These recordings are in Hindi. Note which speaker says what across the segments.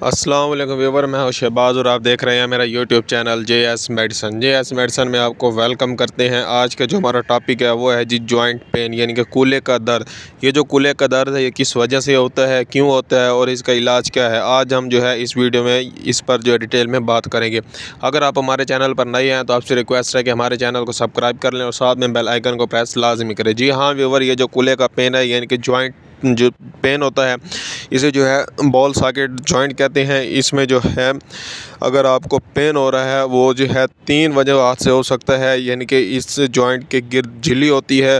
Speaker 1: अस्सलाम वालेकुम व्यूअर, मैं हूं शहबाज और आप देख रहे हैं मेरा यूट्यूब चैनल JS मेडिसन में आपको वेलकम करते हैं। आज का जो हमारा टॉपिक है वो है जी जॉइंट पेन यानी कि कूल्हे का दर्द। ये जो कूल्हे का दर्द है ये किस वजह से होता है, क्यों होता है और इसका इलाज क्या है, आज हम जो है इस वीडियो में इस पर जो है डिटेल में बात करेंगे। अगर आप हमारे चैनल पर नए हैं तो आपसे रिक्वेस्ट है कि हमारे चैनल को सब्सक्राइब कर लें और साथ में बेल आइकन को प्रेस लाजमी करें। जी हाँ व्यूअर, ये जो कूल्हे का पेन है यानी कि जॉइंट जो पेन होता है इसे जो है बॉल सॉकेट जॉइंट कहते हैं। इसमें जो है अगर आपको पेन हो रहा है वो जो है 3 वजह से हो सकता है, यानी कि इस जॉइंट के गिर्द झिल्ली होती है,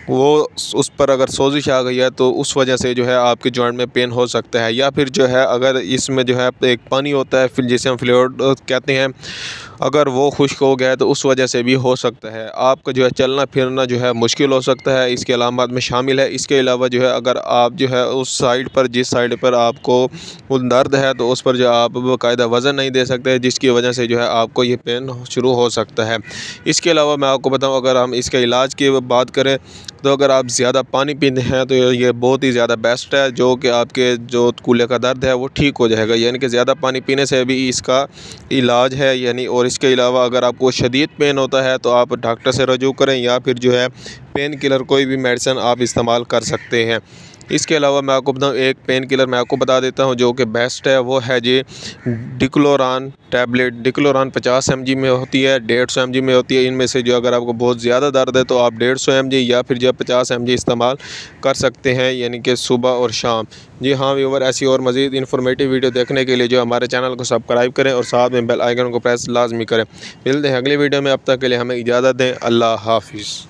Speaker 1: वो उस पर अगर सोजिश आ गई है तो उस वजह से जो है आपके जॉइंट में पेन हो सकता है। या फिर जो है अगर इसमें जो है एक पानी होता है फिर जिसे हम फ्लूइड कहते हैं, अगर वो खुश्क हो गया है तो उस वजह से भी हो सकता है। आपका जो है चलना फिरना जो है मुश्किल हो सकता है, इसके अलामात में शामिल है। इसके अलावा जो है अगर आप जो है उस साइड पर जिस साइड पर आपको दर्द है तो उस पर जो आप बाकायदा वज़न नहीं दे सकते, जिसकी वजह से जो है आपको ये पेन शुरू हो सकता है। इसके अलावा मैं आपको बताऊं, अगर हम इसके इलाज की बात करें तो अगर आप ज़्यादा पानी पीते हैं तो ये बहुत ही ज़्यादा बेस्ट है, जो कि आपके जो कूल्हे का दर्द है वो ठीक हो जाएगा। यानी कि ज़्यादा पानी पीने से भी इसका इलाज है यानी। और इसके अलावा अगर आपको शदीद पेन होता है तो आप डॉक्टर से रजू करें या फिर जो है पेन किलर कोई भी मेडिसिन आप इस्तेमाल कर सकते हैं। इसके अलावा मैं आपको बताऊं, एक पेन किलर मैं आपको बता देता हूं जो कि बेस्ट है, वो है जी डिक्लोरान टैबलेट। डिक्लोरान 50 mg में होती है, 150 mg में होती है। इनमें से जो अगर आपको बहुत ज़्यादा दर्द है तो आप 150 mg या फिर जो 50 mg इस्तेमाल कर सकते हैं, यानी कि सुबह और शाम। जी हाँ व्यूअर, ऐसी और मज़ीद इन्फॉर्मेटिव वीडियो देखने के लिए जो हमारे चैनल को सब्सक्राइब करें और साथ में बेल आइकन को प्रेस लाजमी करें। मिलते हैं अगली वीडियो में, अब तक के लिए हमें इजाज़त दें। अल्लाह हाफिज़।